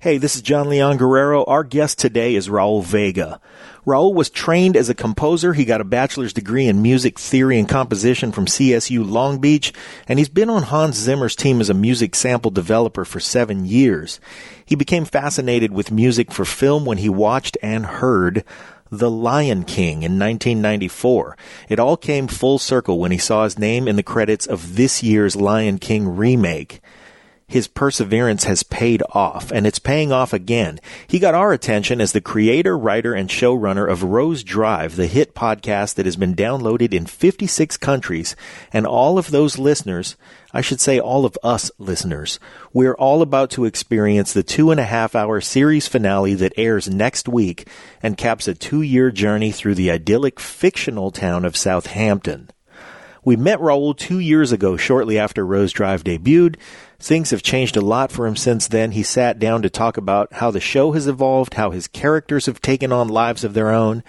Hey, this is John Leon Guerrero. Our guest today is Raul Vega. Raul was trained as a composer. He got a bachelor's degree in music theory and composition from CSU Long Beach, and he's been on Hans Zimmer's team as a music sample developer for 7 years. He became fascinated with music for film when he watched and heard The Lion King in 1994. It all came full circle when he saw his name in the credits of this year's Lion King remake. His perseverance has paid off, and it's paying off again. He got our attention as the creator, writer, and showrunner of Rose Drive, the hit podcast that has been downloaded in 56 countries. And all of those listeners, I should say all of us listeners, we're all about to experience the 2.5-hour series finale that airs next week and caps a 2-year journey through the idyllic fictional town of Southampton. We met Raul 2 years ago, shortly after Rose Drive debuted. Things have changed a lot for him since then. He sat down to talk about how the show has evolved, how his characters have taken on lives of their own,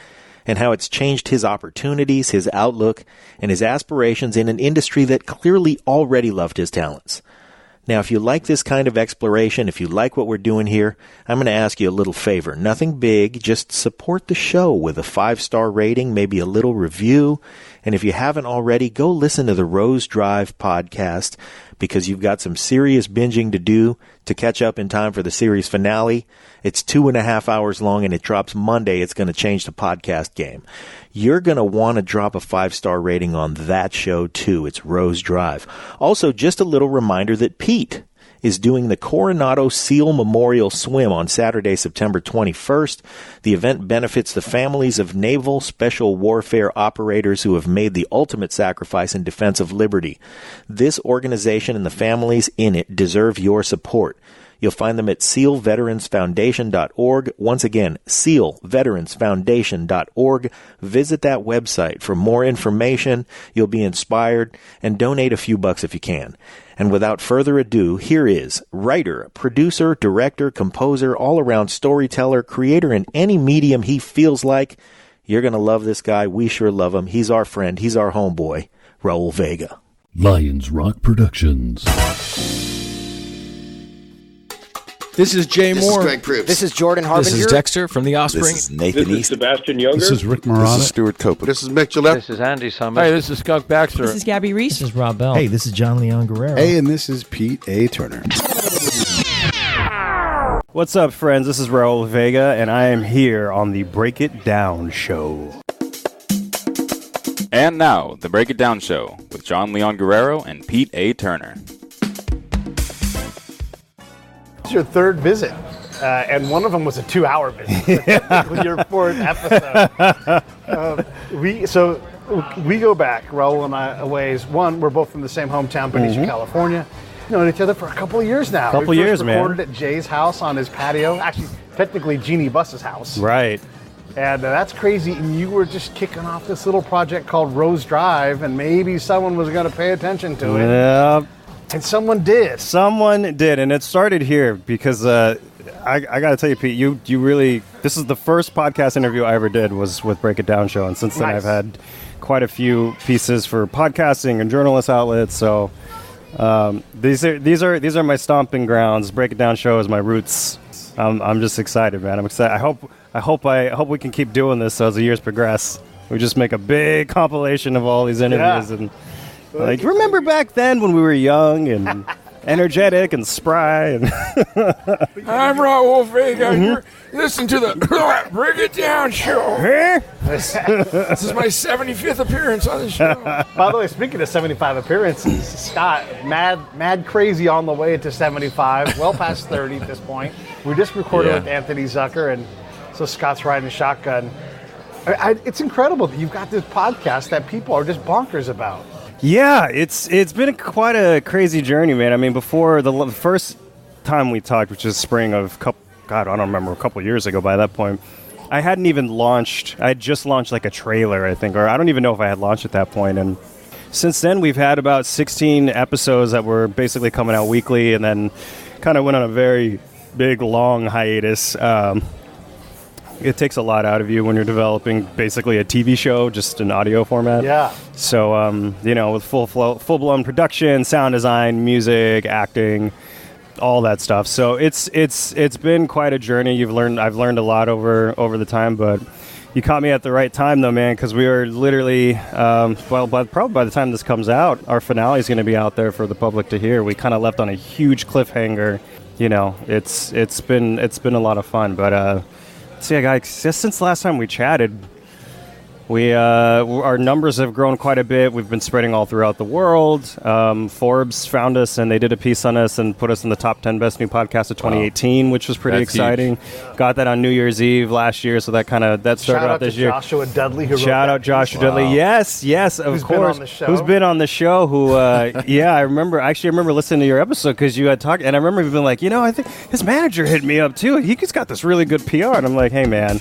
and how it's changed his opportunities, his outlook, and his aspirations in an industry that clearly already loved his talents. Now, if you like this kind of exploration, if you like what we're doing here, I'm going to ask you a little favor. Nothing big, just support the show with a 5-star rating, maybe a little review. And if you haven't already, go listen to the Rose Drive podcast, because you've got some serious binging to do to catch up in time for the series finale. It's 2.5 hours long, and it drops Monday. It's going to change the podcast game. You're going to want to drop a 5-star rating on that show, too. It's Rose Drive. Also, just a little reminder that Pete is doing the Coronado SEAL Memorial Swim on Saturday, September 21st. The event benefits the families of naval special warfare operators who have made the ultimate sacrifice in defense of liberty. This organization and the families in it deserve your support. You'll find them at SEALVeteransFoundation.org. Once again, SEALVeteransFoundation.org. Visit that website for more information. You'll be inspired, and donate a few bucks if you can. And without further ado, here is writer, producer, director, composer, all-around storyteller, creator in any medium he feels like. You're going to love this guy. We sure love him. He's our friend. He's our homeboy, Raul Vega. Lions Rock Productions. This is Jay Moore. This is Greg Proops. This is Jordan Harbinger. This is Dexter from The Offspring. This is Nathan East. This is Sebastian Younger. This is Rick Marotta. This is Stuart Copeland. This is Mick Gillette. This is Andy Summers. Hey, this is Skunk Baxter. This is Gabby Reese. This is Rob Bell. Hey, this is John Leon Guerrero. Hey, and this is Pete A. Turner. What's up, friends? This is Raul Vega, and I am here on the Break It Down Show. And now, the Break It Down Show with John Leon Guerrero and Pete A. Turner. It's your third visit. And one of them was a 2-hour visit. Technically your fourth episode. We go back, Raul and I, a ways. One, we're both from the same hometown, Benicia, California. Known each other for a couple of years now. We recorded at Jay's house on his patio. Actually, technically Jeannie Buss's house. Right. And that's crazy. And you were just kicking off this little project called Rose Drive, and maybe someone was going to pay attention to it. Yeah. And someone did. Someone did, and it started here because I got to tell you, Pete, you really, this is the first podcast interview I ever did was with Break It Down Show, and since then I've had quite a few pieces for podcasting and journalist outlets. So these are my stomping grounds. Break It Down Show is my roots. I'm just excited, man. I'm excited. I hope we can keep doing this as the years progress. We just make a big compilation of all these interviews and. Like, remember back then when we were young and energetic and spry? And I'm Raul Vega. You're listening to the Break It Down Show. This is my 75th appearance on the show. By the way, speaking of 75 appearances, Scott, mad crazy on the way to 75, well past 30 at this point. We just recorded with Anthony Zucker, and so Scott's riding shotgun. It's incredible that you've got this podcast that people are just bonkers about. Yeah, it's been quite a crazy journey, man. I mean, before the first time we talked, which is spring of I don't remember, a couple years ago by that point, I hadn't even launched. I had just launched like a trailer, I think, or I don't even know if I had launched at that point. And since then, we've had about 16 episodes that were basically coming out weekly, and then kind of went on a very big, long hiatus. It takes a lot out of you when you're developing basically a TV show, just an audio format. Yeah. So, with full-blown production, sound design, music, acting, all that stuff. So it's been quite a journey. I've learned a lot over the time, but you caught me at the right time though, man, because we are literally probably by the time this comes out, our finale is going to be out there for the public to hear. We kind of left on a huge cliffhanger. You know, it's been a lot of fun, but see, guys, just since the last time we chatted, our numbers have grown quite a bit. We've been spreading all throughout the world. Forbes found us, and they did a piece on us and put us in the top 10 best new podcasts of 2018, which was pretty exciting. Huge. Got that on New Year's Eve last year, so that started out this year. Shout out to Dudley, who Shout out Joshua Dudley. Yes, of course. Who's been on the show? Who? I remember listening to your episode because you had talked, and I remember you being like, I think his manager hit me up too. He's got this really good PR, and I'm like, hey, man.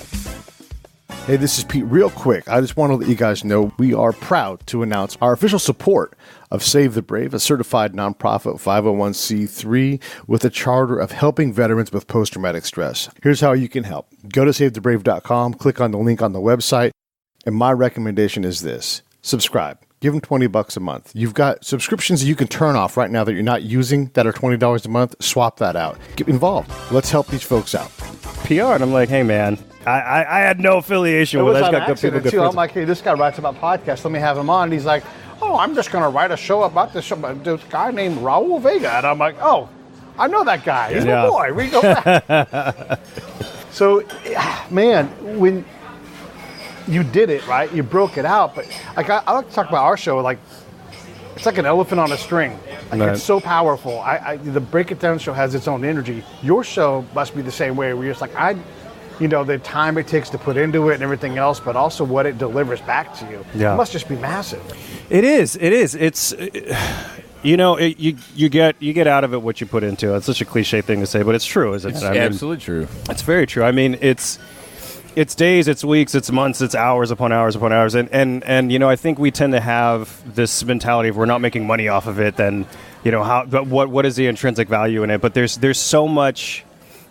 Hey, this is Pete. Real quick, I just want to let you guys know we are proud to announce our official support of Save the Brave, a certified nonprofit 501c3 with a charter of helping veterans with post-traumatic stress. Here's how you can help. Go to SaveTheBrave.com, click on the link on the website, and my recommendation is this. Subscribe. Give them $20 a month. You've got subscriptions that you can turn off right now that you're not using that are $20 a month. Swap that out. Get involved. Let's help these folks out. PR, and I'm like, hey, man. I had no affiliation with it. It was on accident, too. I'm like, hey, this guy writes about podcasts. Let me have him on. And he's like, oh, I'm just going to write a show about this guy named Raul Vega. And I'm like, oh, I know that guy. He's my boy. We go back. So, man, when you did it, right, you broke it out. But like I like to talk about our show, like, it's like an elephant on a string. Like, right. It's so powerful. The Break It Down show has its own energy. Your show must be the same way, where you're just like, the time it takes to put into it and everything else, but also what it delivers back to you. Yeah. It must just be massive. It is. It's, you get out of it what you put into it. It's such a cliche thing to say, but it's true, isn't it? Absolutely true. It's very true. I mean, it's days, it's weeks, it's months, it's hours upon hours upon hours. And I think we tend to have this mentality of we're not making money off of it, then, but what is the intrinsic value in it? But there's so much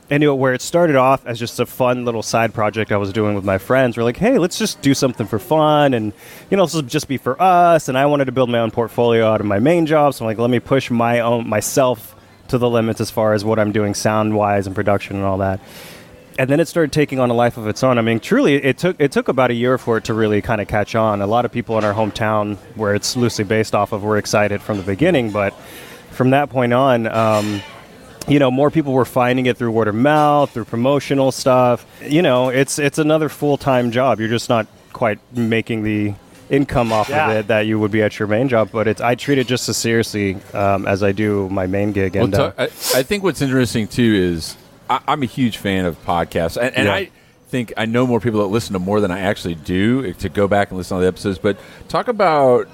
into it where it started off as just a fun little side project I was doing with my friends. We're like, hey, let's just do something for fun, and this will just be for us. And I wanted to build my own portfolio out of my main job, so I'm like, let me push myself to the limits as far as what I'm doing sound wise and production and all that. And then it started taking on a life of its own. I mean, truly, it took about a year for it to really kind of catch on. A lot of people in our hometown, where it's loosely based off of, were excited from the beginning, but from that point on, more people were finding it through word of mouth, through promotional stuff. It's another full-time job. You're just not quite making the income off of it that you would be at your main job. But I treat it just as seriously as I do my main gig. And I think what's interesting, too, is I'm a huge fan of podcasts. And I think I know more people that listen to more than I actually do to go back and listen to the episodes. But talk about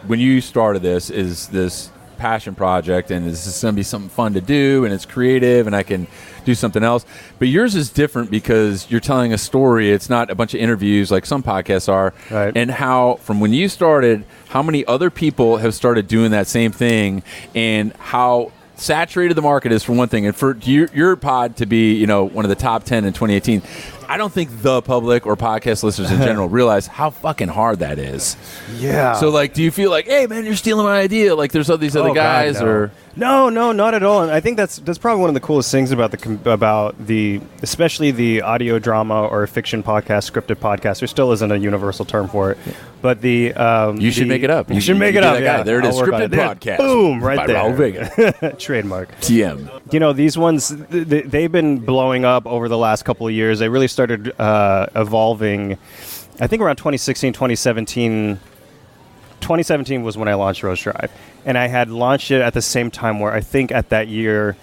when you started this, is this passion project, and this is going to be something fun to do, and it's creative, and I can do something else. But yours is different because you're telling a story. It's not a bunch of interviews like some podcasts are. Right. And how, from when you started, how many other people have started doing that same thing, and how saturated the market is, for one thing, and for your pod to be, one of the top 10 in 2018. I don't think the public or podcast listeners in general realize how fucking hard that is. Yeah. So, do you feel like, hey, man, you're stealing my idea? Like, there's all these other guys, God, no. or no, not at all. And I think that's probably one of the coolest things about especially the audio drama or fiction podcast, scripted podcast. There still isn't a universal term for it, but you should make it up. You should make it up. Yeah, there it is. Scripted podcast. Boom, right by there. Raul Vega. Trademark. TM. These ones, they've been blowing up over the last couple of years. They really started evolving, I think, around 2016, 2017. 2017 was when I launched Rose Drive, and I had launched it at the same time where I think at that year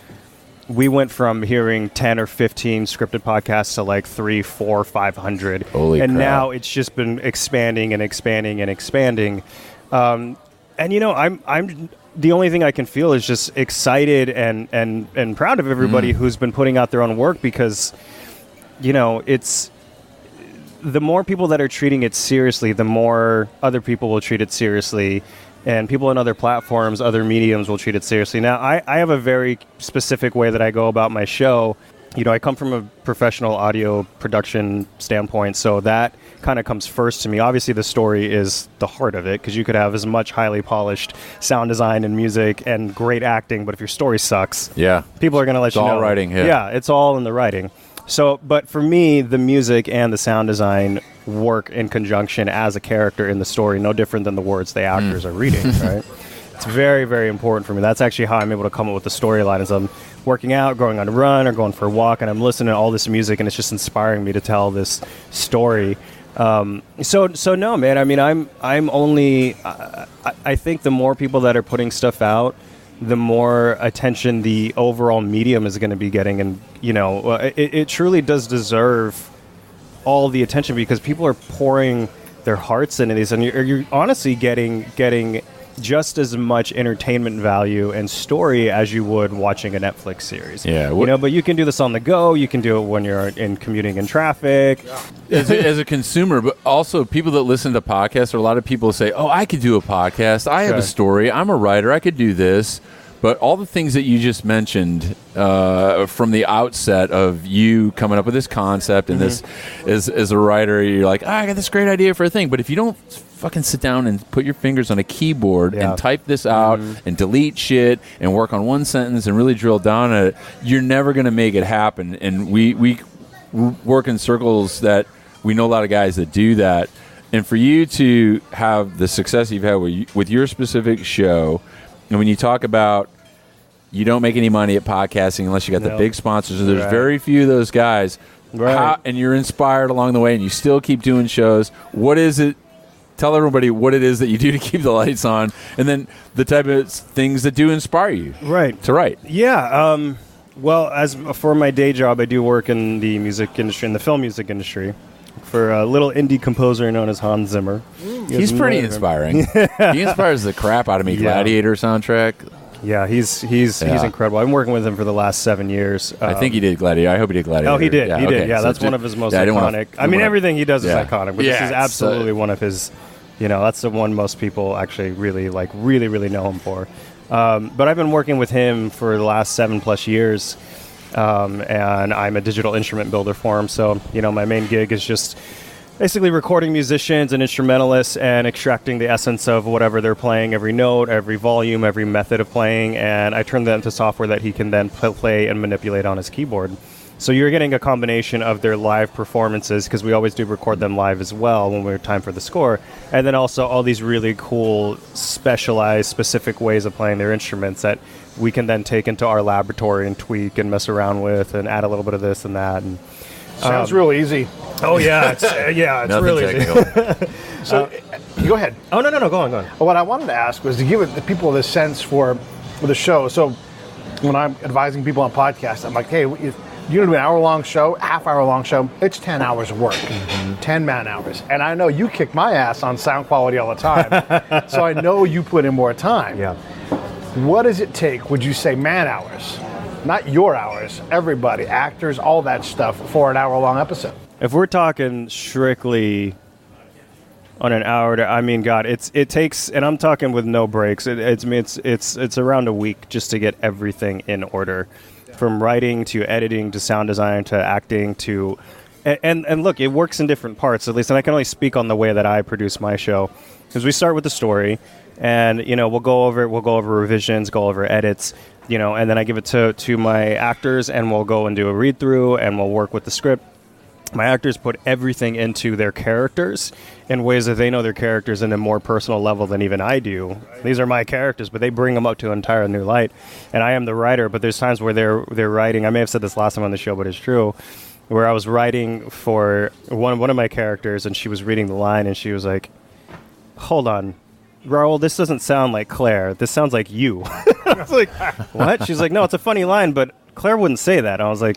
we went from hearing 10 or 15 scripted podcasts to like 300, 400, 500. Holy and crap. Now it's just been expanding and expanding and expanding. I'm the only thing I can feel is just excited and proud of everybody who's been putting out their own work, because it's the more people that are treating it seriously, the more other people will treat it seriously, and people on other platforms, other mediums will treat it seriously. Now, I have a very specific way that I go about my show. I come from a professional audio production standpoint, so that kind of comes first to me. Obviously, the story is the heart of it, because you could have as much highly polished sound design and music and great acting, but if your story sucks, people are going to let you know. It's all writing, yeah, it's all in the writing. So, but for me, the music and the sound design work in conjunction as a character in the story, no different than the words the actors are reading, right? It's very, very important for me. That's actually how I'm able to come up with the storyline, as I'm working out, going on a run, or going for a walk, and I'm listening to all this music, and it's just inspiring me to tell this story. So no, man. I mean, I'm only. I think the more people that are putting stuff out, the more attention the overall medium is going to be getting, and it truly does deserve all the attention, because people are pouring their hearts into these, and you're honestly getting just as much entertainment value and story as you would watching a Netflix series. Yeah, but you can do this on the go. You can do it when you're in commuting in traffic. As a consumer, but also people that listen to podcasts, or a lot of people say, "Oh, I could do a podcast. I have a story. I'm a writer. I could do this." But all the things that you just mentioned from the outset of you coming up with this concept and this as a writer, you're like, I got this great idea for a thing. But if you don't fucking sit down and put your fingers on a keyboard and type this out and delete shit and work on one sentence and really drill down at it, you're never going to make it happen. And we work in circles that we know a lot of guys that do that. And for you to have the success you've had with your specific show, and when you talk about you don't make any money at podcasting unless you got the big sponsors, and there's very few of those guys, and you're inspired along the way, and you still keep doing shows. What is it? Tell everybody what it is that you do to keep the lights on, and then the type of things that do inspire you to write. Yeah. Well, as for my day job, I do work in the music industry, in the film music industry, for a little indie composer known as Hans Zimmer. He's pretty inspiring. He inspires the crap out of me. Gladiator soundtrack. Yeah, he's incredible. I've been working with him for the last 7 years. I think he did Gladiator. I hope he did Gladiator. Oh, he did. He did. Yeah, so that's one of his most iconic. I mean, everything he does is iconic, but this is absolutely one of his. That's the one most people actually really know him for. But I've been working with him for the last 7+ years. And I'm a digital instrument builder for him. So, my main gig is just basically recording musicians and instrumentalists and extracting the essence of whatever they're playing, every note, every volume, every method of playing, and I turn that into software that he can then play and manipulate on his keyboard. So you're getting a combination of their live performances, because we always do record them live as well when we're time for the score, and then also all these really cool, specialized, specific ways of playing their instruments that we can then take into our laboratory and tweak and mess around with and add a little bit of this and that. And sounds real easy. Oh yeah, it's really easy. So go ahead. Oh no, go on. Well, what I wanted to ask was to give the people this sense for the show. So when I'm advising people on podcasts, I'm like, hey, if you're going to do an hour-long show, half-hour-long show, it's 10 hours of work, 10 man-hours. And I know you kick my ass on sound quality all the time, so I know you put in more time. Yeah. What does it take, would you say, man-hours? Not your hours, everybody, actors, all that stuff, for an hour-long episode? If we're talking strictly on an hour, it takes, and I'm talking with no breaks. It's around a week just to get everything in order, from writing to editing to sound design to acting to, and look, it works in different parts at least, and I can only speak on the way that I produce my show, because we start with the story, and we'll go over revisions, go over edits, and then I give it to my actors, and we'll go and do a read through, and we'll work with the script. My actors put everything into their characters in ways that they know their characters in a more personal level than even I do. These are my characters, but they bring them up to an entire new light. And I am the writer, but there's times where they're writing. I may have said this last time on the show, but it's true. Where I was writing for one of my characters, and she was reading the line, and she was like, "Hold on, Raul, this doesn't sound like Claire. This sounds like you." I was like, "What?" She's like, "No, it's a funny line, but Claire wouldn't say that." And I was like,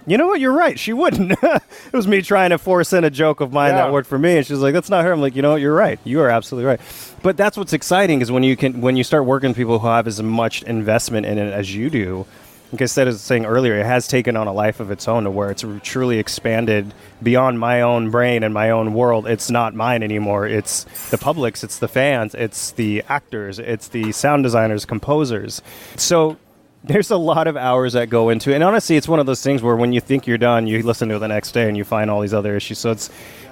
you know what? You're right. She wouldn't. It was me trying to force in a joke of mine that worked for me, and she's like, "That's not her." I'm like, you know what? You're right. You are absolutely right. But that's what's exciting, is when you start working with people who have as much investment in it as you do. Like I said, as saying earlier, it has taken on a life of its own, to where it's truly expanded beyond my own brain and my own world. It's not mine anymore. It's the public's. It's the fans. It's the actors. It's the sound designers, composers. So there's a lot of hours that go into it. And honestly, it's one of those things where when you think you're done, you listen to it the next day and you find all these other issues. So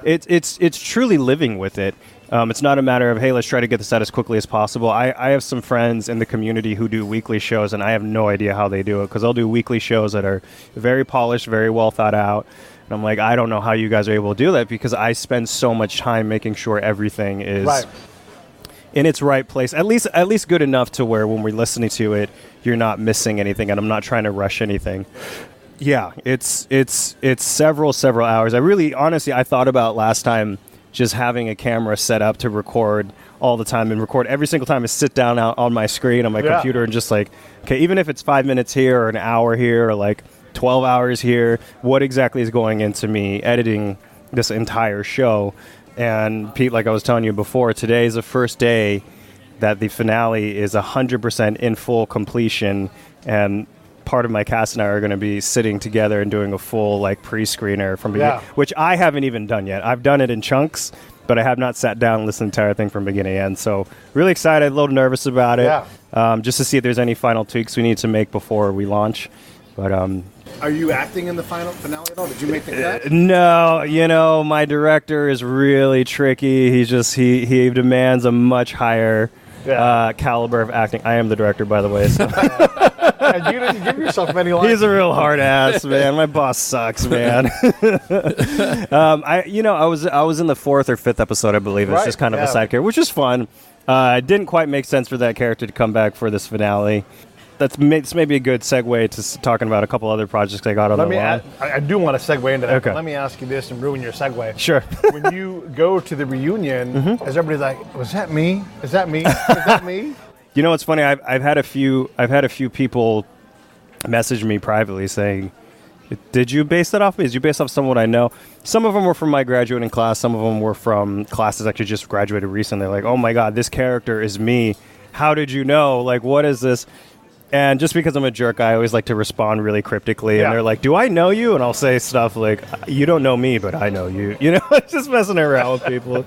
it's truly living with it. It's not a matter of, hey, let's try to get this out as quickly as possible. I have some friends in the community who do weekly shows, and I have no idea how they do it, because they'll do weekly shows that are very polished, very well thought out. And I'm like, I don't know how you guys are able to do that, because I spend so much time making sure everything is in its right place, at least good enough to where when we're listening to it, you're not missing anything, and I'm not trying to rush anything. Yeah, it's several hours. I thought about last time just having a camera set up to record all the time and record every single time I sit down out on my screen on my computer and just like, okay, even if it's 5 minutes here or an hour here or like 12 hours here, what exactly is going into me editing this entire show? And Pete, like I was telling you before, today is the first day that the finale is 100% in full completion, and part of my cast and I are going to be sitting together and doing a full like pre-screener from beginning, which I haven't even done yet. I've done it in chunks, but I have not sat down and listened to the entire thing from beginning to end. So really excited, a little nervous about it, just to see if there's any final tweaks we need to make before we launch. But are you acting in the finale at all? Did you make the cut? No, my director is really tricky. He demands a much higher caliber of acting. I am the director, by the way. So. And you didn't give yourself many lines. He's a real hard ass, man. My boss sucks, man. I was in the 4th or 5th episode, I believe. It's just kind of a side character, which is fun. It didn't quite make sense for that character to come back for this finale. This may be a good segue to talking about a couple other projects I got on the line. I do want to segue into that. Okay. Let me ask you this and ruin your segue. Sure. When you go to the reunion, is everybody like, was that me? Is that me? Is that me? You know what's funny? I've had a few people message me privately saying, "Did you base that off me? Did you base off someone I know?" Some of them were from my graduating class. Some of them were from classes actually just graduated recently. They're like, "Oh my God, this character is me. How did you know? Like, what is this?" And just because I'm a jerk, I always like to respond really cryptically. And they're like, "Do I know you?" And I'll say stuff like, "You don't know me, but I know you." You know, just messing around with people.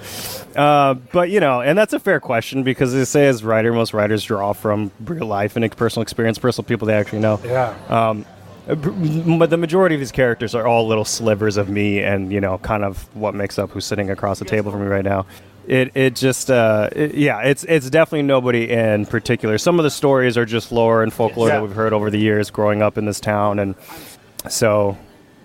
But, and that's a fair question, because they say as writer, most writers draw from real life and personal experience, personal people they actually know. Yeah. But the majority of these characters are all little slivers of me and, kind of what makes up who's sitting across the table from me right now. It's definitely nobody in particular. Some of the stories are just lore and folklore that we've heard over the years growing up in this town, and so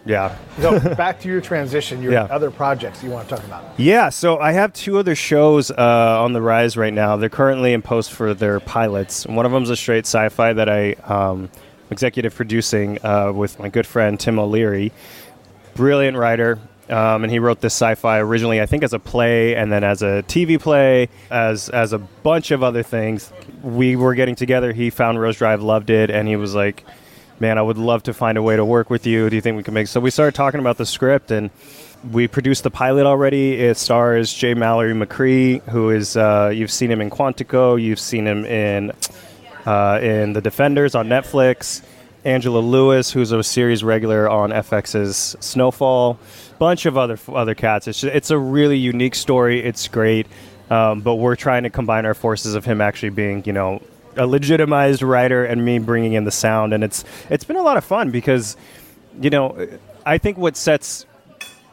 So back to your transition, your other projects you want to talk about. Yeah, so I have 2 other shows on the rise right now. They're currently in post for their pilots. One of them is a straight sci-fi that I executive producing with my good friend Tim O'Leary, brilliant writer. And he wrote this sci-fi originally, I think, as a play, and then as a TV play, as a bunch of other things. We were getting together. He found Rose Drive, loved it, and he was like, "Man, I would love to find a way to work with you. Do you think we can make?" So we started talking about the script, and we produced the pilot already. It stars J. Mallory McCree, who is you've seen him in Quantico, you've seen him in The Defenders on Netflix. Angela Lewis, who's a series regular on FX's Snowfall, bunch of other cats. It's a really unique story. It's great, but we're trying to combine our forces of him actually being, a legitimized writer and me bringing in the sound, and it's been a lot of fun because, I think what sets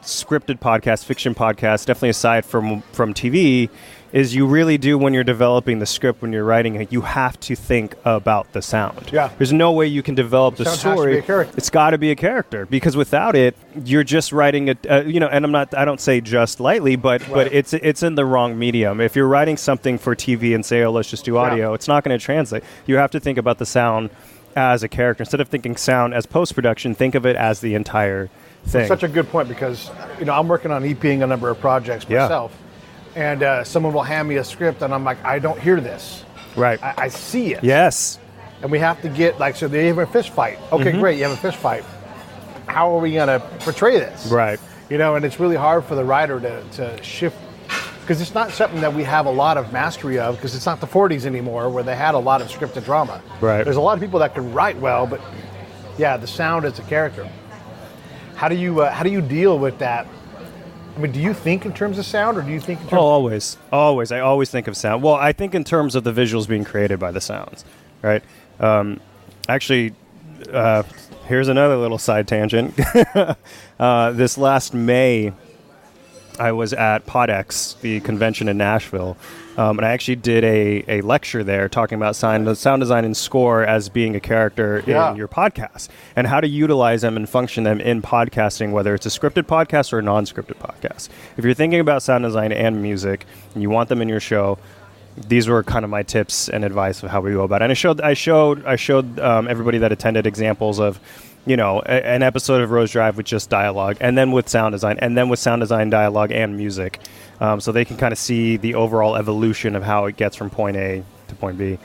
scripted podcasts, fiction podcasts, definitely aside from TV, is you really do, when you're developing the script, when you're writing it, you have to think about the sound. Yeah. There's no way you can develop the story. Has to be a character. It's got to be a character, because without it, you're just writing and I don't say just lightly, but it's in the wrong medium. If you're writing something for TV and say, "Oh, let's just do audio," it's not going to translate. You have to think about the sound as a character. Instead of thinking sound as post-production, think of it as the entire thing. That's such a good point, because, I'm working on EPing a number of projects myself. And someone will hand me a script, and I'm like, I don't hear this. Right. I see it. Yes. And we have to get, so they have a fist fight. Okay, great, you have a fist fight. How are we going to portray this? Right. And it's really hard for the writer to shift, because it's not something that we have a lot of mastery of, because it's not the 40s anymore where they had a lot of scripted drama. Right. There's a lot of people that can write well, but, the sound is a character. How do you deal with that? I mean, do you think in terms of sound, or do you think in terms Always. I always think of sound. Well, I think in terms of the visuals being created by the sounds, right? Actually, here's another little side tangent. This last May, I was at PodX, the convention in Nashville, and I actually did a lecture there talking about sound design and score as being a character in your podcast and how to utilize them and function them in podcasting, whether it's a scripted podcast or a non-scripted podcast. If you're thinking about sound design and music and you want them in your show, these were kind of my tips and advice of how we go about it. And I showed everybody that attended examples of, an episode of Rose Drive with just dialogue, and then with sound design, and then with sound design, dialogue, and music, so they can kind of see the overall evolution of how it gets from point A to point B.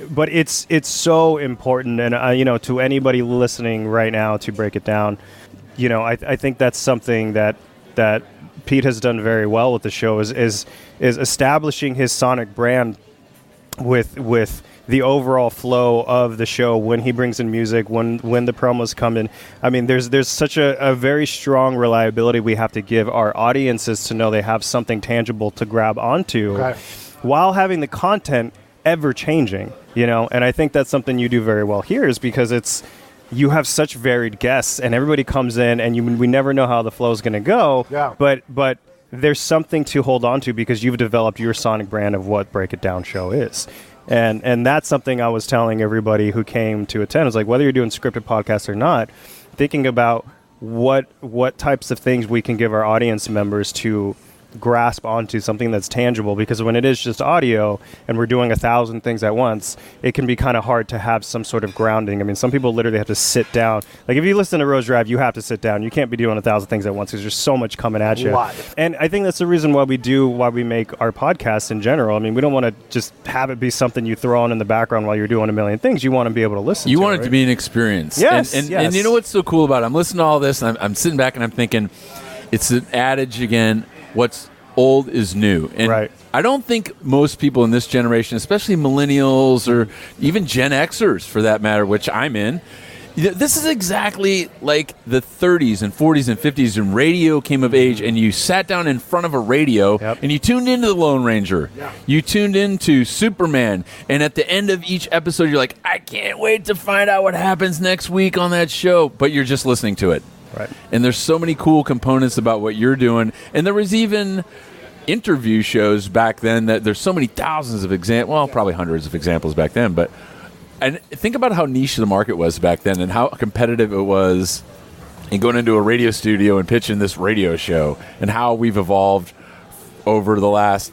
But it's so important, and to anybody listening right now, to break it down, I think that's something that Pete has done very well with the show is establishing his sonic brand with the overall flow of the show when he brings in music, when the promos come in. I mean, there's such a very strong reliability we have to give our audiences to know they have something tangible to grab onto, while having the content ever changing, and I think that's something you do very well here, is because you have such varied guests and everybody comes in and we never know how the flow is going to go, but there's something to hold on to because you've developed your sonic brand of what Break It Down show is. And that's something I was telling everybody who came to attend. I was like, whether you're doing scripted podcasts or not, thinking about what types of things we can give our audience members to grasp onto something that's tangible, because when it is just audio and we're doing 1,000 things at once, it can be kind of hard to have some sort of grounding. I mean, some people literally have to sit down. Like if you listen to Rose Drive, you have to sit down. You can't be doing 1,000 things at once because there's so much coming at you. And I think that's the reason why we make our podcasts in general. I mean, we don't want to just have it be something you throw on in the background while you're doing a million things. You want to be able to listen. You want it to be an experience. Yes. And you know what's so cool about it? I'm listening to all this and I'm sitting back and I'm thinking, it's an adage again. What's old is new. And I don't think most people in this generation, especially millennials or even Gen Xers for that matter, which I'm in, this is exactly like the 30s and 40s and 50s when radio came of age and you sat down in front of a radio and you tuned into the Lone Ranger. You tuned into Superman. And at the end of each episode, you're like, I can't wait to find out what happens next week on that show. But you're just listening to it. And there's so many cool components about what you're doing. And there was even interview shows back then that there's so many thousands of examples, well, probably hundreds of examples back then. But and think about how niche the market was back then and how competitive it was in going into a radio studio and pitching this radio show, and how we've evolved over the last,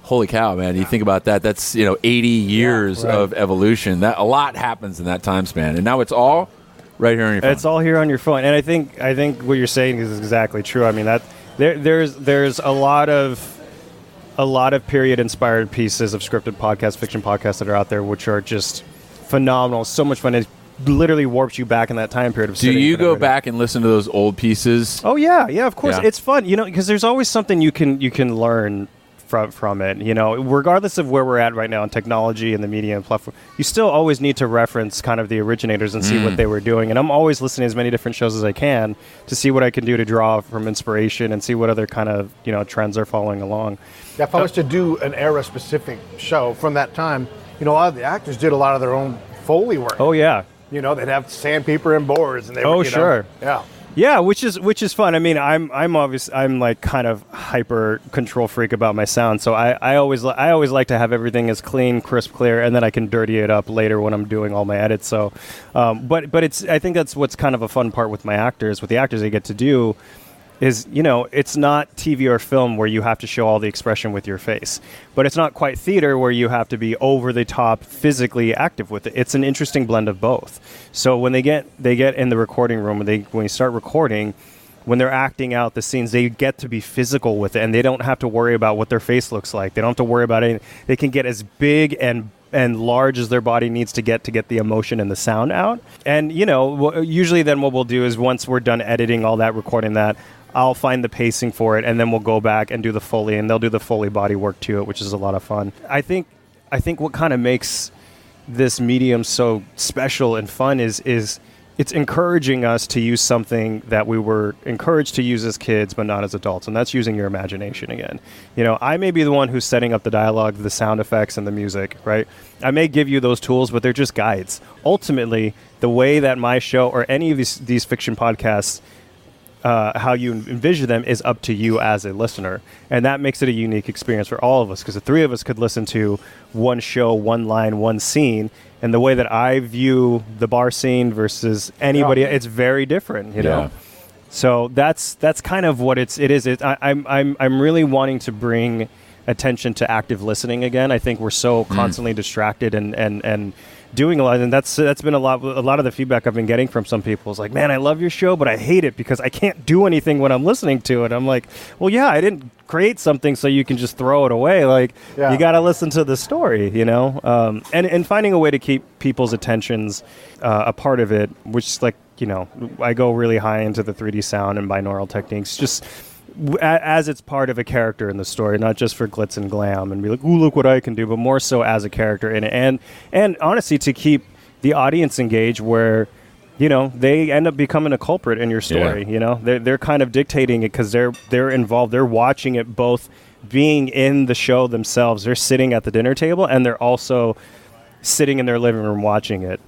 holy cow, man. You think about that. That's 80 years of evolution. That a lot happens in that time span. And now it's all right here on your phone. It's all here on your phone, and I think what you're saying is exactly true. I mean that there's a lot of period inspired pieces of scripted podcasts, fiction podcasts that are out there, which are just phenomenal. So much fun. It literally warps you back in that time period. Do you go back and listen to those old pieces? Oh yeah, of course. Yeah. It's fun, because there's always something you can learn from it, regardless of where we're at right now in technology and the media and platform. You still always need to reference kind of the originators and see what they were doing. And I'm always listening to as many different shows as I can to see what I can do to draw from inspiration and see what other kind of trends are following along. Yeah, if I was to do an era-specific show from that time, a lot of the actors did a lot of their own Foley work. Oh yeah, they'd have sandpaper and boards, and they sure. Yeah. Yeah, which is fun. I mean, I'm like kind of hyper control freak about my sound, so I always like to have everything as clean, crisp, clear, and then I can dirty it up later when I'm doing all my edits. So, but I think that's what's kind of a fun part with my actors. With the actors, they get to do is, it's not TV or film where you have to show all the expression with your face. But it's not quite theater where you have to be over the top physically active with it. It's an interesting blend of both. So when they get in the recording room, when you start recording, when they're acting out the scenes, they get to be physical with it, and they don't have to worry about what their face looks like. They don't have to worry about anything. They can get as big and large as their body needs to get the emotion and the sound out. And, usually then what we'll do is once we're done editing all that, recording that, I'll find the pacing for it, and then we'll go back and do the Foley, and they'll do the Foley body work to it, which is a lot of fun. I think what kind of makes this medium so special and fun is it's encouraging us to use something that we were encouraged to use as kids, but not as adults. And that's using your imagination again. I may be the one who's setting up the dialogue, the sound effects, and the music, right? I may give you those tools, but they're just guides. Ultimately, the way that my show or any of these fiction podcasts, how you envision them is up to you as a listener. And that makes it a unique experience for all of us, because the three of us could listen to one show, one line, one scene. And the way that I view the bar scene versus anybody, it's very different, you know? So that's kind of what it is. I'm really wanting to bring attention to active listening again. I think we're so constantly distracted and doing a lot, and that's been a lot of the feedback I've been getting from some people is like, man, I love your show, but I hate it because I can't do anything when I'm listening to it. I'm like, well, yeah, I didn't create something so you can just throw it away. Like, you got to listen to the story, and finding a way to keep people's attentions a part of it, which, like, I go really high into the 3D sound and binaural techniques, just as it's part of a character in the story, not just for glitz and glam and be like, ooh, look what I can do, but more so as a character in it. And honestly, to keep the audience engaged where, they end up becoming a culprit in your story. They're kind of dictating it because they're involved. They're watching it, both being in the show themselves. They're sitting at the dinner table, and they're also sitting in their living room watching it,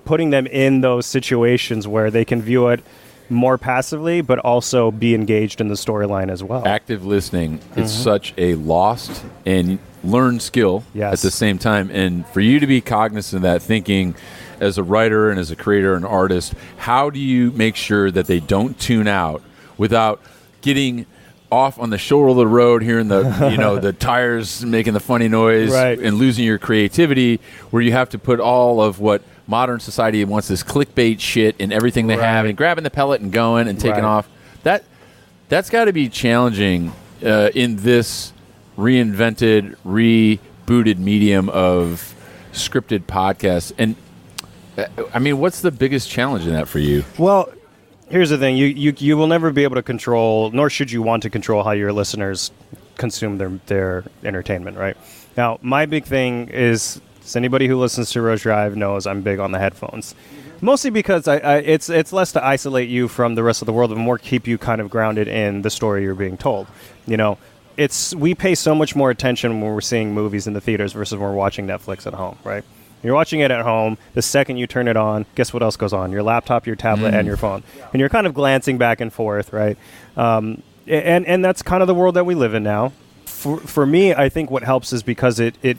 putting them in those situations where they can view it more passively, but also be engaged in the storyline as well. Active listening is such a lost and learned skill at the same time. And for you to be cognizant of that, thinking as a writer and as a creator and artist, how do you make sure that they don't tune out without getting off on the shoulder of the road, hearing the the tires making the funny noise, and losing your creativity, where you have to put all of what modern society wants, this clickbait shit in everything they have, and grabbing the pellet and going and taking off. That's got to be challenging in this reinvented, rebooted medium of scripted podcasts. And I mean, what's the biggest challenge in that for you? Well, here's the thing. You will never be able to control, nor should you want to control, how your listeners consume their entertainment, right? Now, my big thing is, anybody who listens to Rose Drive knows I'm big on the headphones. Mostly because it's less to isolate you from the rest of the world and more keep you kind of grounded in the story you're being told. We pay so much more attention when we're seeing movies in the theaters versus when we're watching Netflix at home, right? You're watching it at home. The second you turn it on, guess what else goes on? Your laptop, your tablet, and your phone. And you're kind of glancing back and forth, right? And that's kind of the world that we live in now. For me, I think what helps is because it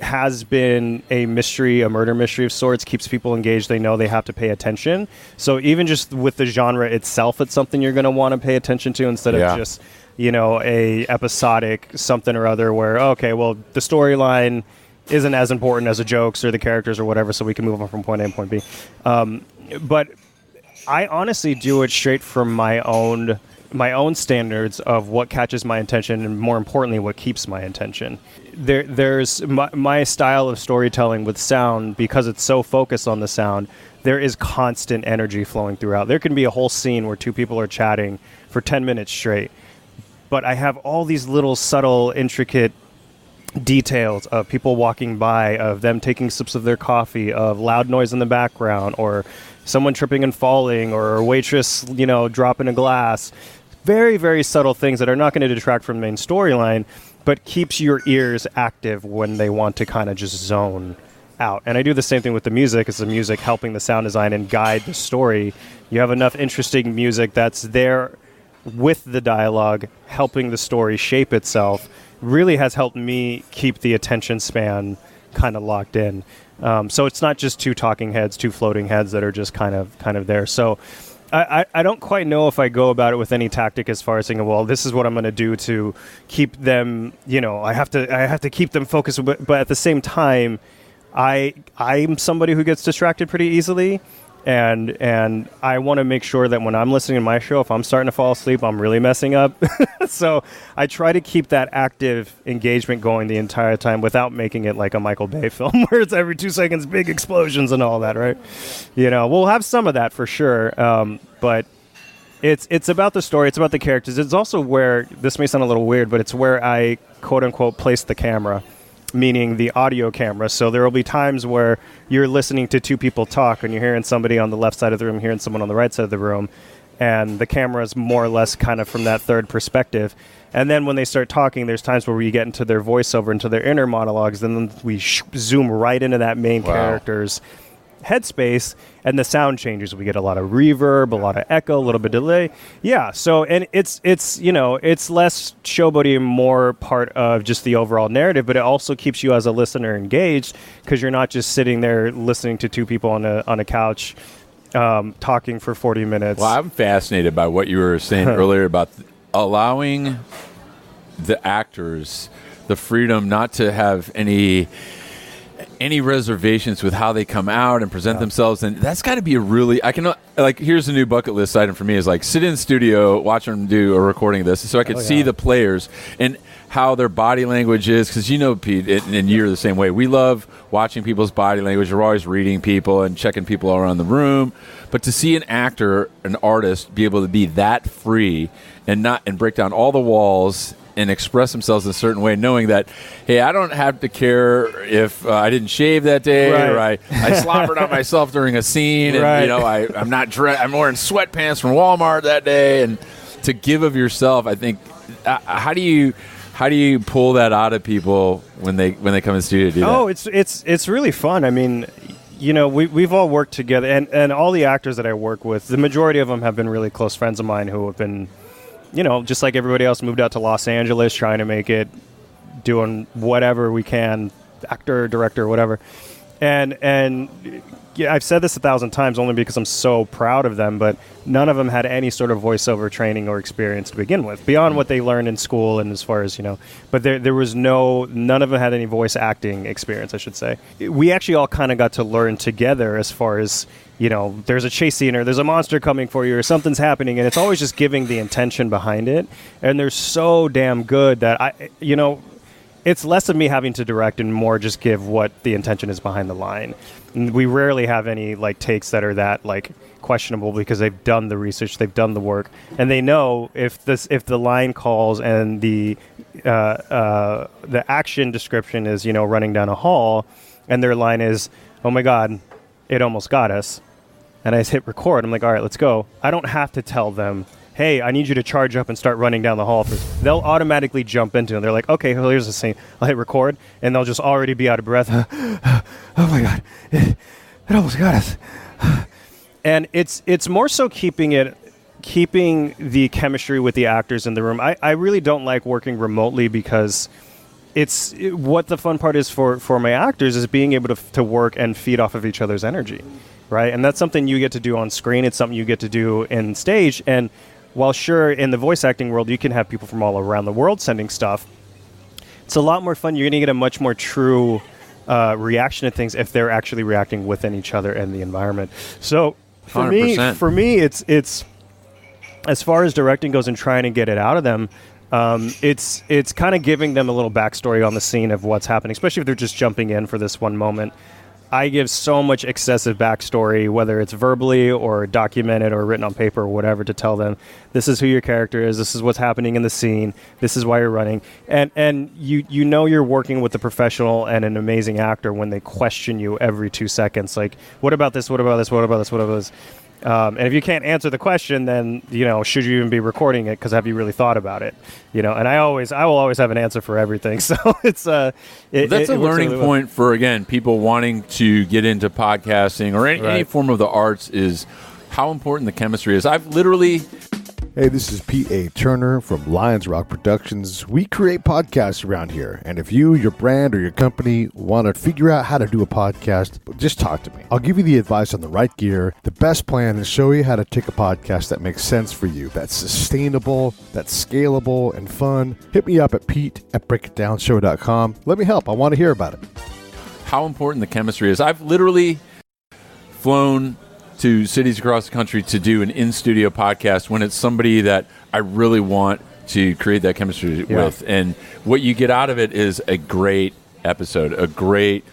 has been a mystery, a murder mystery of sorts, keeps people engaged. They know they have to pay attention. So even just with the genre itself, it's something you're going to want to pay attention to instead of just, a episodic something or other where, okay, well, the storyline isn't as important as the jokes or the characters or whatever, so we can move on from point A to point B. But I honestly do it straight from my own standards of what catches my attention, and more importantly, what keeps my attention. There's my style of storytelling with sound, because it's so focused on the sound, there is constant energy flowing throughout. There can be a whole scene where two people are chatting for 10 minutes straight, but I have all these little subtle, intricate details of people walking by, of them taking sips of their coffee, of loud noise in the background, or someone tripping and falling, or a waitress, dropping a glass. Very, very subtle things that are not going to detract from the main storyline, but keeps your ears active when they want to kind of just zone out. And I do the same thing with the music. It's the music helping the sound design and guide the story. You have enough interesting music that's there with the dialogue, helping the story shape itself, really has helped me keep the attention span kind of locked in. So it's not just two talking heads, two floating heads that are just kind of there. So I don't quite know if I go about it with any tactic as far as saying, well, this is what I'm going to do to keep them, I have to keep them focused. But at the same time, I'm somebody who gets distracted pretty easily. And I want to make sure that when I'm listening to my show, if I'm starting to fall asleep, I'm really messing up. So I try to keep that active engagement going the entire time without making it like a Michael Bay film where it's every 2 seconds, big explosions and all that, right? We'll have some of that for sure. But it's about the story. It's about the characters. It's also where, this may sound a little weird, but it's where I, quote unquote, place the camera. meaning the audio camera. So there will be times where you're listening to two people talk and you're hearing somebody on the left side of the room, hearing someone on the right side of the room, and the camera is more or less kind of from that third perspective. And then when they start talking, there's times where we get into their voiceover, into their inner monologues, and then we zoom right into that main character's headspace, and the sound changes. We get a lot of reverb, a lot of echo, a little bit of delay. Yeah, so, and it's it's less showboaty and more part of just the overall narrative, but it also keeps you as a listener engaged, because you're not just sitting there listening to two people on a couch talking for 40 minutes. Well, I'm fascinated by what you were saying earlier about allowing the actors the freedom not to have any reservations with how they come out and present themselves. And that's got to be a really, here's a new bucket list item for me, is like sit in the studio, watch them do a recording of this, so I could see the players and how their body language is. Because Pete, and you're the same way. We love watching people's body language. We're always reading people and checking people around the room. But to see an actor, an artist, be able to be that free and break down all the walls and express themselves in a certain way, knowing that, hey, I don't have to care if I didn't shave that day, or I slobbered on myself during a scene, and I'm I'm wearing sweatpants from Walmart that day, and to give of yourself. I think how do you pull that out of people when they come in the studio to do that? Oh, it's really fun. I mean, we've all worked together, and all the actors that I work with, the majority of them have been really close friends of mine who have been, just like everybody else, moved out to Los Angeles, trying to make it, doing whatever we can, actor, director, whatever. And yeah, I've said this 1,000 times only because I'm so proud of them, but none of them had any sort of voiceover training or experience to begin with, beyond what they learned in school, and as far as, but there was none of them had any voice acting experience, I should say. We actually all kind of got to learn together as far as, there's a chase scene or there's a monster coming for you or something's happening, and it's always just giving the intention behind it. And they're so damn good that it's less of me having to direct and more just give what the intention is behind the line. And we rarely have any takes that are that questionable, because they've done the research, they've done the work, and they know if the line calls and the action description is running down a hall, and their line is, "Oh my God, it almost got us," and I hit record. I'm like, all right, let's go. I don't have to tell them, hey, I need you to charge up and start running down the hall. They'll automatically jump into it. They're like, okay, well, here's the scene. I'll hit record, and they'll just already be out of breath. Oh my God, it almost got us. And it's more so keeping the chemistry with the actors in the room. I really don't like working remotely, because what the fun part is for my actors is being able to work and feed off of each other's energy, right? And that's something you get to do on screen. It's something you get to do in stage. And while sure, in the voice acting world, you can have people from all around the world sending stuff, it's a lot more fun. You're going to get a much more true reaction to things if they're actually reacting within each other and the environment. So for 100%. me, it's as far as directing goes and trying to get it out of them, it's kind of giving them a little backstory on the scene of what's happening, especially if they're just jumping in for this one moment. I give so much excessive backstory, whether it's verbally or documented or written on paper or whatever, to tell them this is who your character is, this is what's happening in the scene, this is why you're running. And you're working with a professional and an amazing actor when they question you every 2 seconds. Like, what about this? What about this? What about this? What about this? And if you can't answer the question, then, should you even be recording it? Because have you really thought about it? And I will always have an answer for everything. So it's that's a learning really point for, again, people wanting to get into podcasting or any form of the arts, is how important the chemistry is. I've literally... Hey, this is Pete A. Turner from Lions Rock Productions. We create podcasts around here, and if you, your brand, or your company want to figure out how to do a podcast, just talk to me. I'll give you the advice on the right gear, the best plan, and show you how to take a podcast that makes sense for you, that's sustainable, that's scalable, and fun. Hit me up at pete@breakitdownshow.com. Let me help. I want to hear about it. How important the chemistry is. I've literally flown to cities across the country to do an in-studio podcast when it's somebody that I really want to create that chemistry with. And what you get out of it is a great episode, a great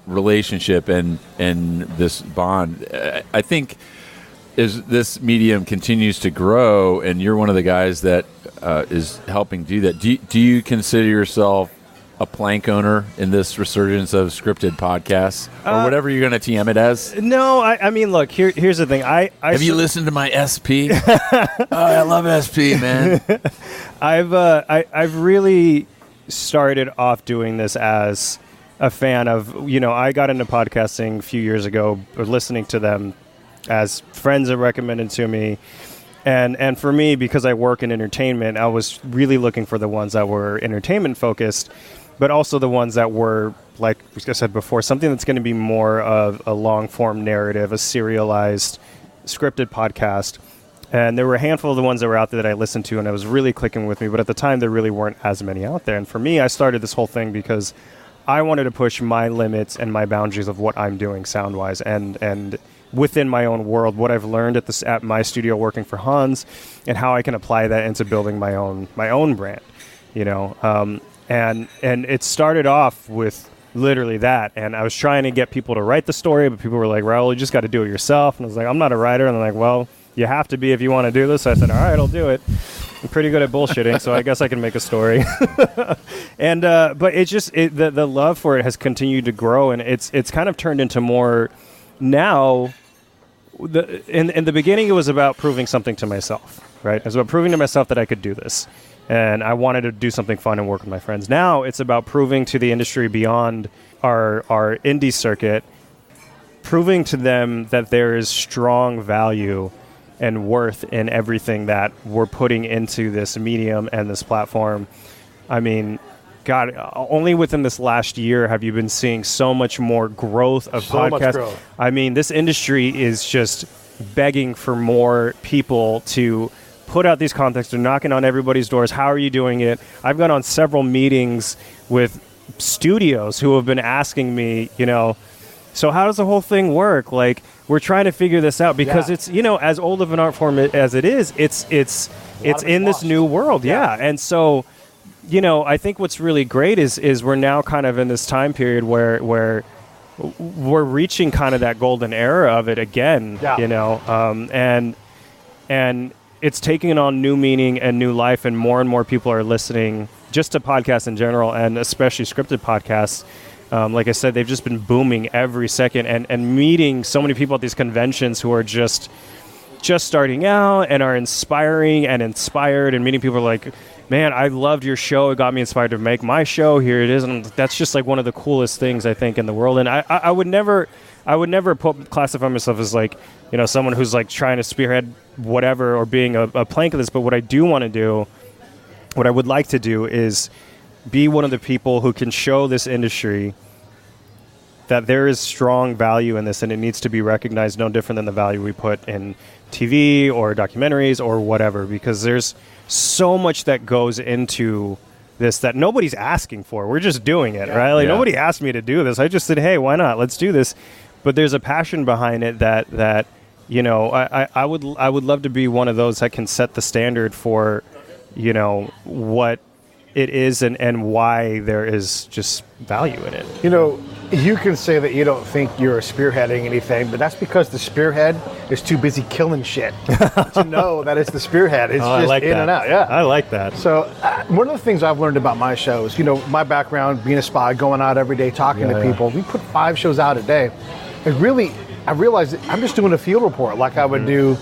relationship, and this bond. I think as this medium continues to grow, and you're one of the guys that is helping do that, do you consider yourself a plank owner in this resurgence of scripted podcasts, or whatever you're going to TM it as? No, I mean, look, here's the thing. Have you listened to my SP? Oh, I love SP, man. I've really started off doing this as a fan of, I got into podcasting a few years ago, or listening to them as friends have recommended to me. And for me, because I work in entertainment, I was really looking for the ones that were entertainment focused, but also the ones that were, like I said before, something that's going to be more of a long-form narrative, a serialized, scripted podcast. And there were a handful of the ones that were out there that I listened to, and it was really clicking with me. But at the time, there really weren't as many out there. And for me, I started this whole thing because I wanted to push my limits and my boundaries of what I'm doing sound-wise, and within my own world, what I've learned at my studio working for Hans, and how I can apply that into building my own brand, and it started off with literally that. And I was trying to get people to write the story, but people were like, Raul, you just got to do it yourself. And I was like, I'm not a writer. And they're like, well, you have to be if you want to do this. So I said, all right, I'll do it. I'm pretty good at bullshitting, so I guess I can make a story. And but it's just the love for it has continued to grow, and it's kind of turned into more now. In the beginning, it was about proving something to myself, right? It was about proving to myself that I could do this, and I wanted to do something fun and work with my friends. Now it's about proving to the industry beyond our indie circuit, proving to them that there is strong value and worth in everything that we're putting into this medium and this platform. I mean, God, only within this last year have you been seeing so much more growth of podcasts. Much growth. I mean, this industry is just begging for more people to put out these contents. They're knocking on everybody's doors. How are you doing it? I've gone on several meetings with studios who have been asking me, so how does the whole thing work? Like, we're trying to figure this out because it's, as old of an art form as it is, it's in this new world. Yeah. And so, I think what's really great is we're now kind of in this time period where we're reaching kind of that golden era of it again, and it's taking on new meaning and new life, and more people are listening just to podcasts in general, and especially scripted podcasts. Like I said, they've just been booming every second, and meeting so many people at these conventions who are just starting out and are inspiring and inspired, and meeting people like, man, I loved your show. It got me inspired to make my show. Here it is. And that's just like one of the coolest things I think in the world. And I would never classify myself as like, someone who's like trying to spearhead whatever or being a plank of this. But what I do want to do, what I would like to do is be one of the people who can show this industry that there is strong value in this, and it needs to be recognized no different than the value we put in TV or documentaries or whatever, because there's so much that goes into this that nobody's asking for. We're just doing it, right? Like nobody asked me to do this. I just said, hey, why not? Let's do this. But there's a passion behind it that I would love to be one of those that can set the standard for, what it is and why there is just value in it. You can say that you don't think you're spearheading anything, but that's because the spearhead is too busy killing shit to know that it's the spearhead. It's just like in and out. Yeah, I like that. So one of the things I've learned about my shows, my background being a spy, going out every day, talking to people, we put 5 shows out a day. And really, I realized that I'm just doing a field report like I would do,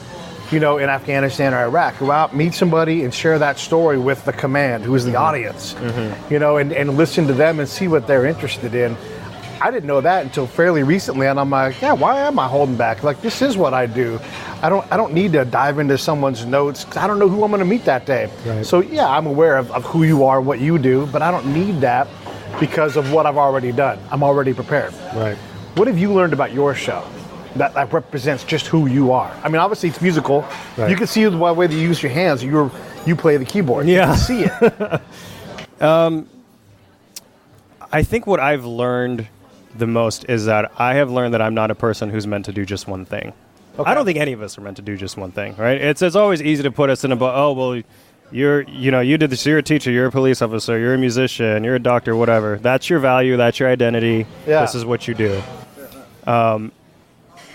in Afghanistan or Iraq. Go out, meet somebody, and share that story with the command, who is the audience, and listen to them and see what they're interested in. I didn't know that until fairly recently, and I'm like, why am I holding back? Like, this is what I do. I don't need to dive into someone's notes because I don't know who I'm going to meet that day. Right. So I'm aware of who you are, what you do, but I don't need that because of what I've already done. I'm already prepared. Right. What have you learned about your show that represents just who you are? I mean, obviously it's musical. Right. You can see the way that you use your hands. You play the keyboard. Yeah. You can see it. I think what I've learned the most is that I have learned that I'm not a person who's meant to do just one thing. Okay. I don't think any of us are meant to do just one thing, right? It's always easy to put us in you did this, you're a teacher, you're a police officer, you're a musician, you're a doctor, whatever. That's your value, that's your identity. Yeah. This is what you do.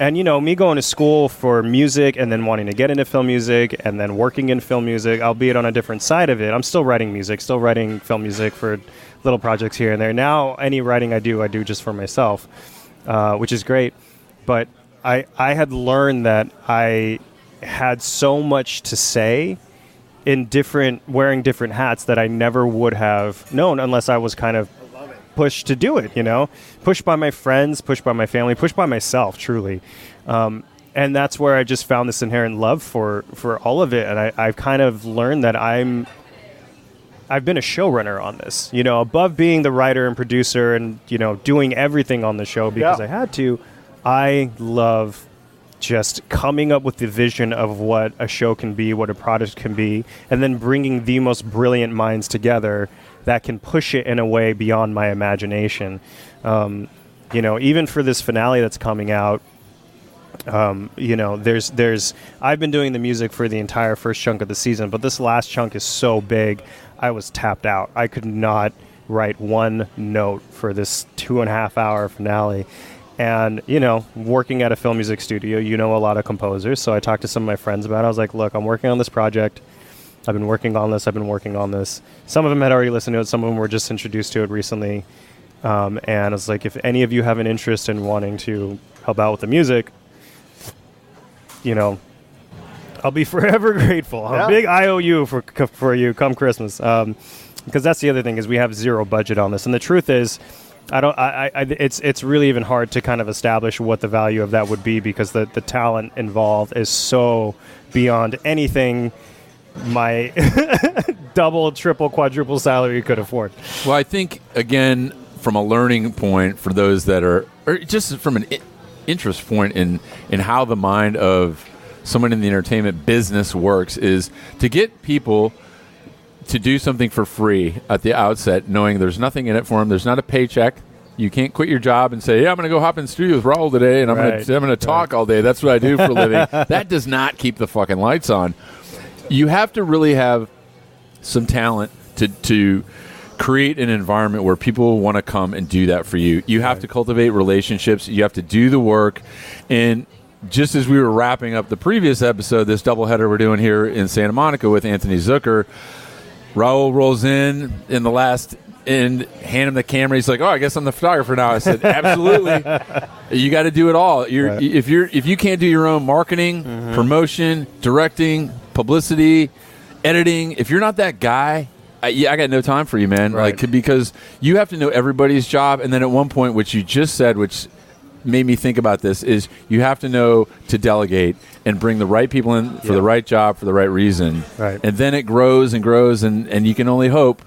And, me going to school for music and then wanting to get into film music and then working in film music, albeit on a different side of it, I'm still writing music, still writing film music for little projects here and there. Now, any writing I do just for myself, which is great. But I had learned that I had so much to say in wearing different hats that I never would have known unless I was kind of pushed to do it, pushed by my friends, pushed by my family, pushed by myself, truly. And that's where I just found this inherent love for all of it. And I've kind of learned that I've been a showrunner on this, above being the writer and producer and, doing everything on the show because I had to. I love just coming up with the vision of what a show can be, what a product can be, and then bringing the most brilliant minds together that can push it in a way beyond my imagination. Even for this finale that's coming out, there's I've been doing the music for the entire first chunk of the season, but this last chunk is so big, I was tapped out. I could not write one note for this 2.5-hour finale. And, working at a film music studio, a lot of composers. So I talked to some of my friends about it. I was like, look, I'm working on this project. I've been working on this. Some of them had already listened to it. Some of them were just introduced to it recently. And I was like, if any of you have an interest in wanting to help out with the music, I'll be forever grateful. I'm a big IOU for you come Christmas. Because that's the other thing is we have zero budget on this. And the truth is, it's really even hard to kind of establish what the value of that would be because the talent involved is so beyond anything my double, triple, quadruple salary could afford. Well, I think, again, from a learning point for those that are, or just from an interest point in how the mind of someone in the entertainment business works is to get people to do something for free at the outset, knowing there's nothing in it for them. There's not a paycheck. You can't quit your job and say, yeah, I'm going to go hop in the studio with Raul today, and I'm going to talk all day. That's what I do for a living. That does not keep the fucking lights on. You have to really have some talent to create an environment where people want to come and do that for you. You have to cultivate relationships. You have to do the work. And just as we were wrapping up the previous episode, this doubleheader we're doing here in Santa Monica with Anthony Zucker, Raul rolls in the last and hand him the camera. He's like, "Oh, I guess I'm the photographer now." I said, "Absolutely, you got to do it all. If you can't do your own marketing, promotion, directing, publicity, editing, if you're not that guy, I got no time for you, man. Like because you have to know everybody's job. And then at one point, which you just said, which made me think about this, is you have to know to delegate and bring the right people in for the right job for the right reason. Right. And then it grows and grows, and you can only hope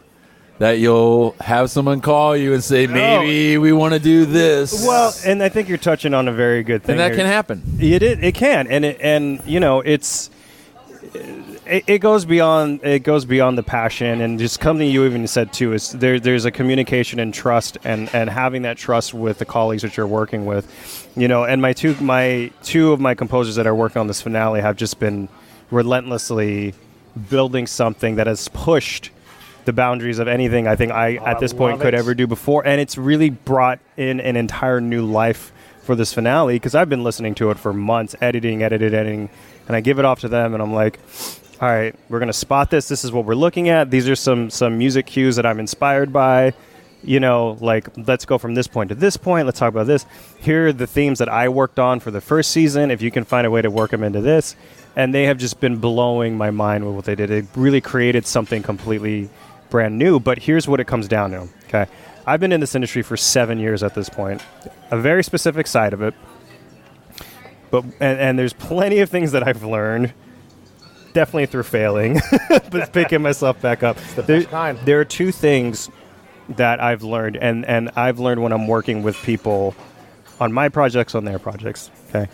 that you'll have someone call you and say, maybe we want to do this. Well, and I think you're touching on a very good thing. And that can happen. It can, and you know, it goes beyond the passion, and just something you even said too is there's a communication and trust, and having that trust with the colleagues that you're working with, you know. And my two of my composers that are working on this finale have just been relentlessly building something that has pushed the boundaries of anything I think I at this point could ever do before, and it's really brought in an entire new life for this finale, because I've been listening to it for months, editing, and I give it off to them, and I'm like, all right, we're going to spot this. This is what we're looking at. These are some music cues that I'm inspired by. You know, like, let's go from this point to this point. Let's talk about this. Here are the themes that I worked on for the first season. If you can find a way to work them into this. And they have just been blowing my mind with what they did. It really created something completely brand new. But here's what it comes down to, okay? I've been in this industry for 7 years at this point. A very specific side of it. But and there's plenty of things that I've learned, definitely through failing, but picking myself back up. It's the best kind. There are two things that I've learned, and I've learned when I'm working with people on my projects, on their projects, okay?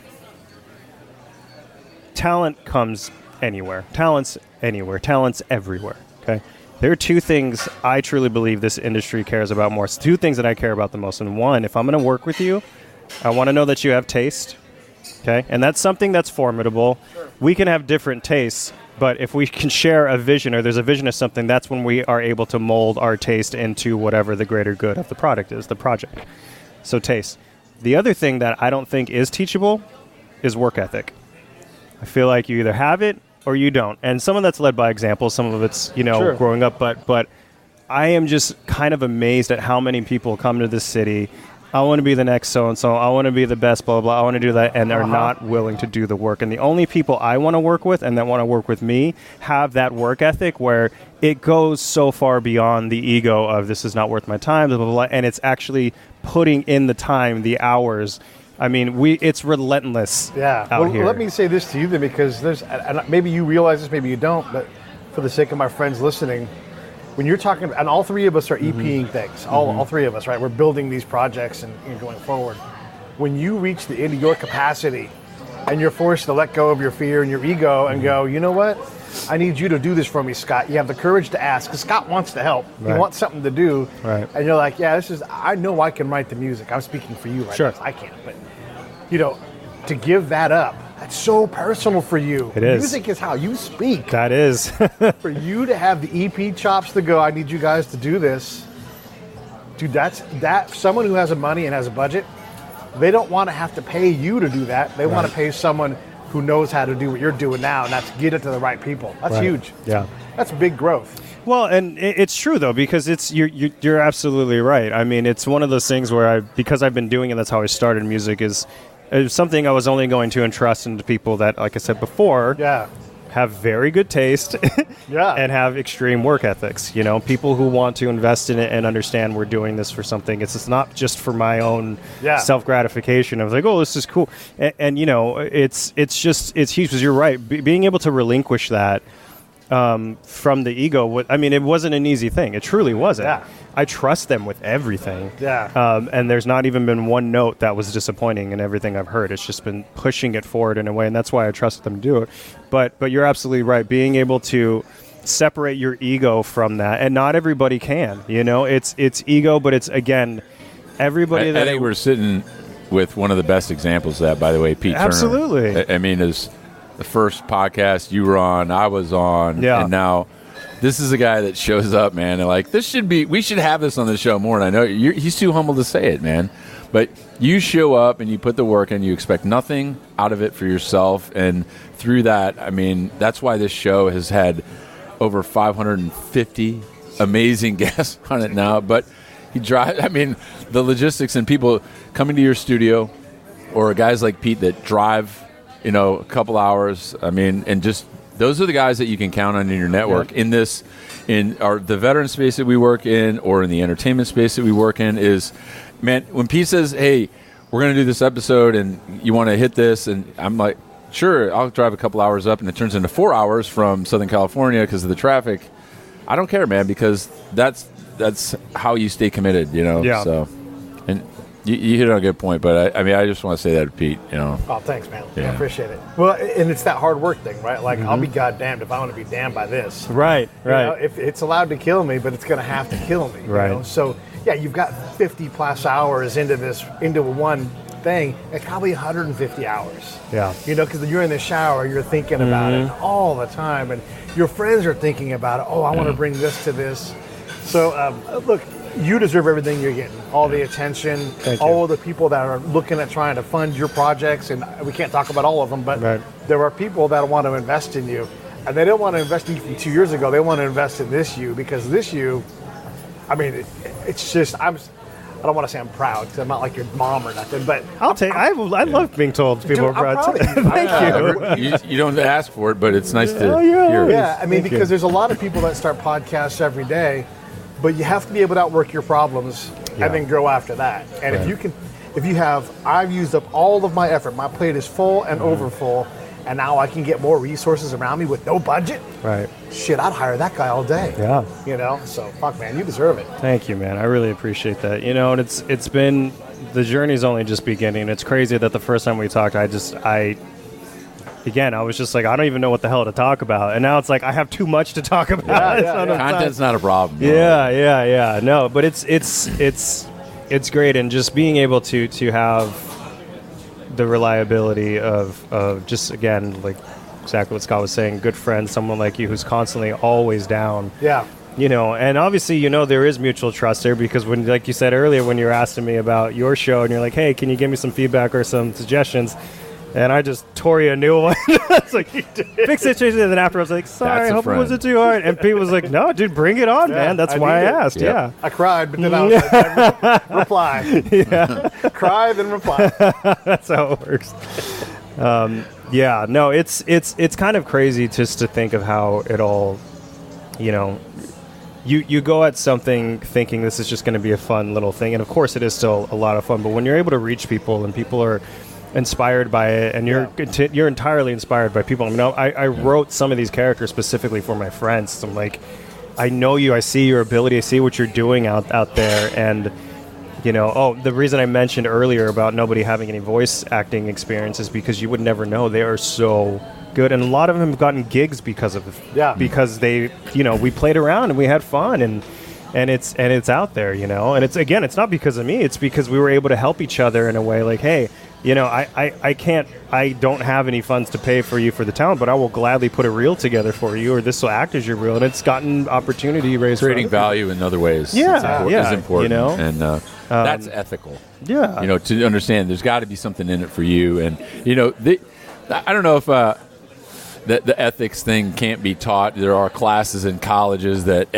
Talent comes anywhere. Talent's anywhere. Talent's everywhere, okay? There are two things I truly believe this industry cares about more. It's two things that I care about the most. And one, if I'm going to work with you, I want to know that you have taste. Okay, and that's something that's formidable. Sure. We can have different tastes, but if we can share a vision, or there's a vision of something, that's when we are able to mold our taste into whatever the greater good of the product is, the project. So taste. The other thing that I don't think is teachable is work ethic. I feel like you either have it or you don't. And some of that's led by example. Some of it's, Sure. growing up. But I am just kind of amazed at how many people come to this city. I want to be the next so-and-so. I want to be the best, blah, blah, blah. I want to do that, and are not willing to do the work. And the only people I want to work with and that want to work with me have that work ethic where it goes so far beyond the ego of this is not worth my time, blah, blah, blah, and it's actually putting in the time, the hours. I mean, it's relentless out here. Let me say this to you then, because and maybe you realize this, maybe you don't, but for the sake of my friends listening, when you're talking, and all three of us are EPing things, all three of us, right? We're building these projects and going forward. When you reach the end of your capacity and you're forced to let go of your fear and your ego and go, you know what? I need you to do this for me, Scott. You have the courage to ask, because Scott wants to help. Right. He wants something to do. Right. And you're like, yeah, I know I can write the music. I'm speaking for you right now. I can't. But, to give that up, that's so personal for you. It is. Music is how you speak. That is. For you to have the EP chops to go, I need you guys to do this. Dude, that someone who has the money and has a budget, they don't want to have to pay you to do that. They want to pay someone who knows how to do what you're doing now, and that's get it to the right people. That's huge. Yeah. That's big growth. Well, and it's true though, because you're absolutely right. I mean, it's one of those things where because I've been doing it, that's how I started music, is something I was only going to entrust into people that, like I said before, have very good taste and have extreme work ethics. People who want to invest in it and understand we're doing this for something. It's not just for my own self-gratification. I was like, oh, this is cool. And it's huge, because you're right. Being able to relinquish that from the ego, it wasn't an easy thing. It truly wasn't. Yeah. I trust them with everything. Yeah. And there's not even been one note that was disappointing in everything I've heard. It's just been pushing it forward in a way, and that's why I trusted them to do it. But you're absolutely right. Being able to separate your ego from that, and not everybody can. It's ego, but it's, again, everybody I think we're sitting with one of the best examples of that, by the way, Pete Turner. Absolutely. I mean, is the first podcast you were on, I was on, and now this is a guy that shows up, man, and like, we should have this on the show more, and I know he's too humble to say it, man, but you show up and you put the work in, you expect nothing out of it for yourself, and through that, I mean, that's why this show has had over 550 amazing guests on it now, but the logistics and people coming to your studio, or guys like Pete that drive a couple hours, and just those are the guys that you can count on in your network. In the veteran space that we work in, or in the entertainment space that we work in, is, man, when Pete says, hey, we're going to do this episode and you want to hit this, and I'm like, sure, I'll drive a couple hours up, and it turns into 4 hours from Southern California because of the traffic. I don't care, man, because that's how you stay committed, Yeah. So, and you hit on a good point, but I just want to say that to Pete, Oh, thanks, man. Yeah. I appreciate it. Well, and it's that hard work thing, right? Like, I'll be goddamned if I want to be damned by this. Right. If it's allowed to kill me, but it's going to have to kill me. Right. So, yeah, you've got 50 plus hours into one thing, and probably 150 hours. Yeah. Because you're in the shower, you're thinking about it all the time, and your friends are thinking about it. Oh, I want to bring this to this. So, look, you deserve everything you're getting, all the attention, all of the people that are looking at trying to fund your projects, and we can't talk about all of them, but there are people that want to invest in you, and they don't want to invest in you from 2 years ago. They want to invest in this you, because this you, it's just, I don't want to say I'm proud, because I'm not like your mom or nothing, but I love being told people are proud. Thank you. you don't ask for it, but it's nice to hear. Yeah, because there's a lot of people that start podcasts every day, but you have to be able to outwork your problems and then go after that. And I've used up all of my effort. My plate is full and over full, and now I can get more resources around me with no budget. Right. Shit, I'd hire that guy all day. Yeah. So fuck, man, you deserve it. Thank you, man. I really appreciate that. And it's been, the journey's only just beginning. It's crazy that the first time we talked, I was just like, I don't even know what the hell to talk about. And now it's like, I have too much to talk about. Content's not a problem. Yeah. No, but it's great. And just being able to have the reliability of just, again, like exactly what Scott was saying, good friend, someone like you who's constantly always down. Yeah. And obviously, there is mutual trust there, because when, like you said earlier, when you were asking me about your show and you're like, hey, can you give me some feedback or some suggestions? And I just tore you a new one. It's like, fix it, change it. And then after I was like, sorry, I hope it wasn't too hard. And Pete was like, no, dude, bring it on, man. That's why I asked. Yeah. I cried, but then I was like, reply. Yeah. Cry, then reply. That's how it works. Yeah, no, it's kind of crazy just to think of how it all, you know, you go at something thinking this is just going to be a fun little thing, and of course it is still a lot of fun, but when you're able to reach people and people are inspired by it, and you're entirely inspired by people. I mean, I wrote some of these characters specifically for my friends. So I'm like, I know you, I see your ability, I see what you're doing out there, and you know, the reason I mentioned earlier about nobody having any voice acting experience is because you would never know. They are so good, and a lot of them have gotten gigs because of because they, you know, we played around and we had fun, and it's out there, you know. And it's not because of me, it's because we were able to help each other in a way, like, hey, you know, I don't have any funds to pay for you for the talent, but I will gladly put a reel together for you, or this will act as your reel, and it's gotten opportunity raised, creating value in other ways. Is important, you know, and that's ethical. Yeah, you know, to understand there's got to be something in it for you, and you know, I don't know if the ethics thing can't be taught. There are classes in colleges that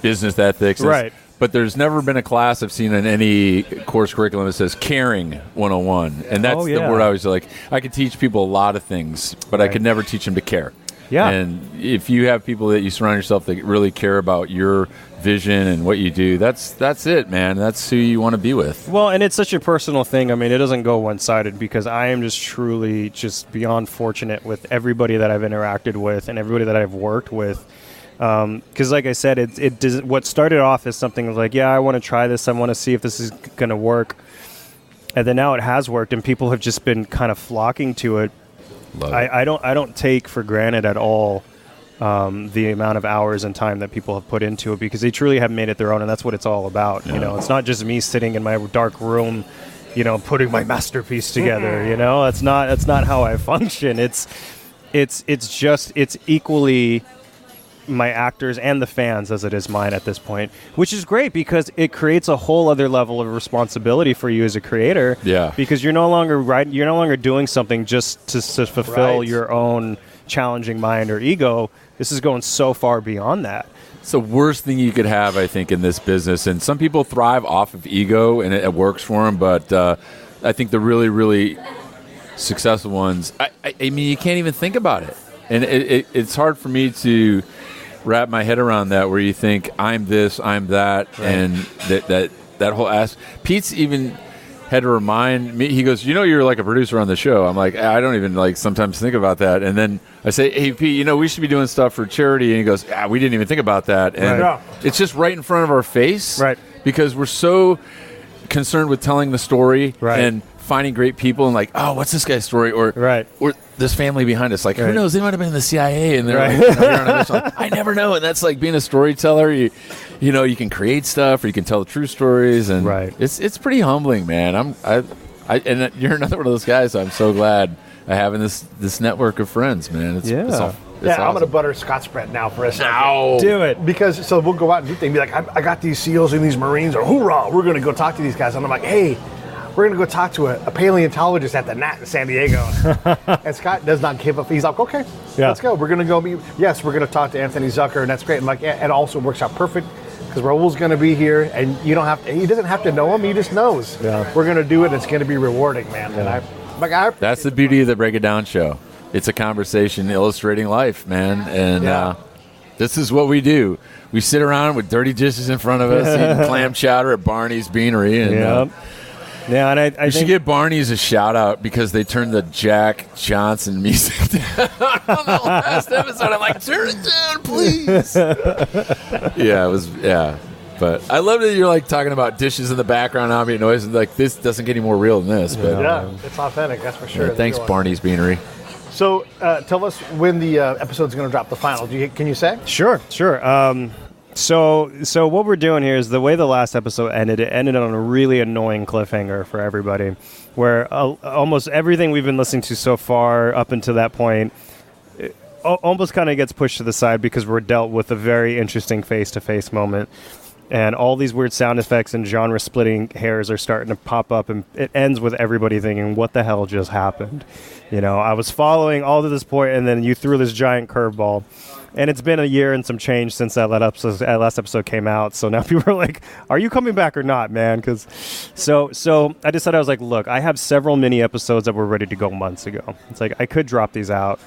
business ethics, right. But there's never been a class I've seen in any course curriculum that says caring 101. And that's the word I was like, I could teach people a lot of things, but I could never teach them to care. Yeah. And if you have people that you surround yourself that really care about your vision and what you do, that's it, man. That's who you want to be with. Well, and it's such a personal thing. I mean, it doesn't go one-sided, because I am just truly just beyond fortunate with everybody that I've interacted with and everybody that I've worked with. Because like I said, it doesn't, what started off as something like, I want to try this, I want to see if this is going to work, and then now it has worked, and people have just been kind of flocking to it. I don't take for granted at all the amount of hours and time that people have put into it, because they truly have made it their own, and that's what it's all about. You know, it's not just me sitting in my dark room, you know, putting my masterpiece together. You know, that's not how I function. It's equally my actors and the fans as it is mine at this point, which is great, because it creates a whole other level of responsibility for you as a creator. Yeah, because you're no longer doing something just to fulfill your own challenging mind or ego. This is going so far beyond that. It's the worst thing you could have, I think, in this business, and some people thrive off of ego and it works for them, but I think the really, really successful ones, I mean, you can't even think about it, and it's hard for me to wrap my head around that, where you think I'm this, I'm that, right. And that whole Pete's even had to remind me. He goes, you know, you're like a producer on the show. I'm like, I don't even like sometimes think about that. And then I say, hey Pete, you know, we should be doing stuff for charity. And he goes, we didn't even think about that. And it's just right in front of our face, right? Because we're so concerned with telling the story, right, and finding great people, and like, oh, what's this guy's story, or this family behind us, like, who knows, they might have been in the CIA, and they're like, you know, you're on a mission. Like, I never know. And that's like being a storyteller. You know, you can create stuff, or you can tell the true stories, and it's pretty humbling, man. And you're another one of those guys. So I'm so glad I have in this network of friends, man. It's awesome. I'm going to butter Scott spread now for a second. No. Do it. Because, so we'll go out and do things, be like, I got these SEALs and these Marines, or hoorah, we're going to go talk to these guys. And I'm like, hey, we're going to go talk to a paleontologist at the Nat in San Diego. And Scott does not give up. He's like, okay, let's go. We're going to go meet. Yes, we're going to talk to Anthony Zucker, and that's great. And like, it also works out perfect, because Raul's going to be here, and he doesn't have to know him. He just knows. Yeah. We're going to do it, and it's going to be rewarding, man. Yeah. And that's the beauty of the Break It Down show. It's a conversation illustrating life, man. And this is what we do. We sit around with dirty dishes in front of us, eating clam chowder at Barney's Beanery. And, and I should give Barney's a shout out, because they turned the Jack Johnson music down on the last episode. I'm like, turn it down, please. But I love that you're like talking about dishes in the background, ambient noise, and like, this doesn't get any more real than this. But it's authentic, that's for sure. Yeah, thanks, Barney's Beanery. So tell us when the episode's going to drop, the final. Can you say? Sure. So what we're doing here is, the way the last episode ended, it ended on a really annoying cliffhanger for everybody, where almost everything we've been listening to so far up until that point almost kind of gets pushed to the side, because we're dealt with a very interesting face-to-face moment. And all these weird sound effects and genre-splitting hairs are starting to pop up, and it ends with everybody thinking, what the hell just happened? I was following all to this point, and then you threw this giant curveball. And it's been a year and some change since that last episode came out. So now people are like, are you coming back or not, man? So I decided, I was like, look, I have several mini episodes that were ready to go months ago. It's like, I could drop these out,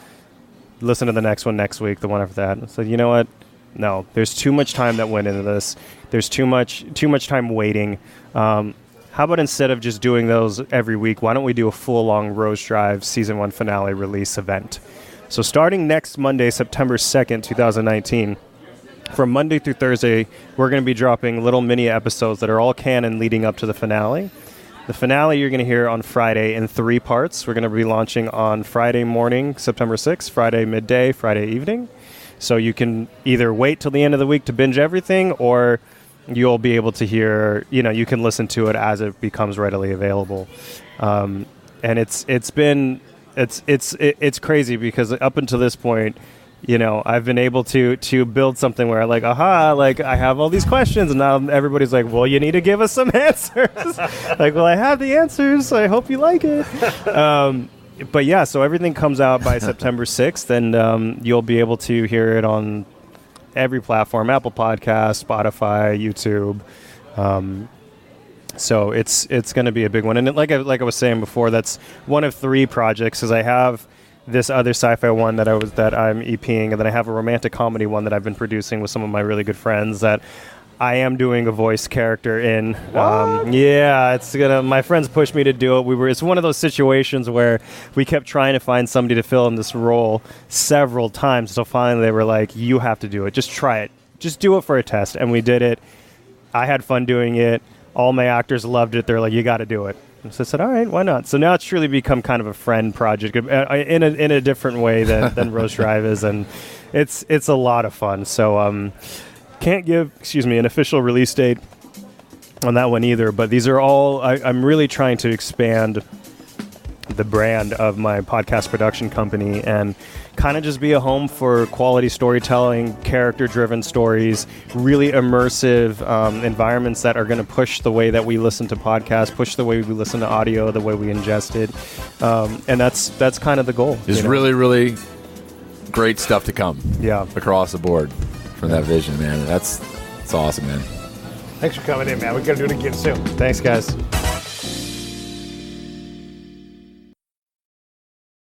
listen to the next one next week, the one after that. So you know what? No, there's too much time that went into this. There's too much time waiting. How about instead of just doing those every week, why don't we do a full-long Rose Drive Season 1 finale release event? So starting next Monday, September 2nd, 2019, from Monday through Thursday, we're going to be dropping little mini episodes that are all canon leading up to the finale. The finale you're going to hear on Friday in 3 parts. We're going to be launching on Friday morning, September 6th, Friday midday, Friday evening. So you can either wait till the end of the week to binge everything, or you'll be able to hear, you can listen to it as it becomes readily available. And it's crazy because up until this point, I've been able to build something where I have all these questions, and now everybody's like, well, you need to give us some answers. Well, I have the answers, so I hope you like it. But yeah, so everything comes out by September 6th, and you'll be able to hear it on every platform, Apple Podcasts, Spotify, YouTube. So it's going to be a big one. And like I was saying before, that's one of 3 projects, because I have this other sci-fi one that I'm EPing, and then I have a romantic comedy one that I've been producing with some of my really good friends that I am doing a voice character in. My friends pushed me to do it. It's one of those situations where we kept trying to find somebody to fill in this role several times. So finally they were like, you have to do it. Just try it. Just do it for a test. And we did it. I had fun doing it. All my actors loved it. They're like, you got to do it. So I said, all right, why not? So now it's truly become kind of a friend project in a different way than Rose Drive is. And it's a lot of fun. So, can't give, an official release date on that one either, but these are all, I'm really trying to expand the brand of my podcast production company and kind of just be a home for quality storytelling, character-driven stories, really immersive environments that are going to push the way that we listen to podcasts, push the way we listen to audio, the way we ingest it, and that's kind of the goal. There's really, really great stuff to come across the board from that vision, man. That's awesome, man. Thanks for coming in, man. We're going to do it again soon. Thanks, guys.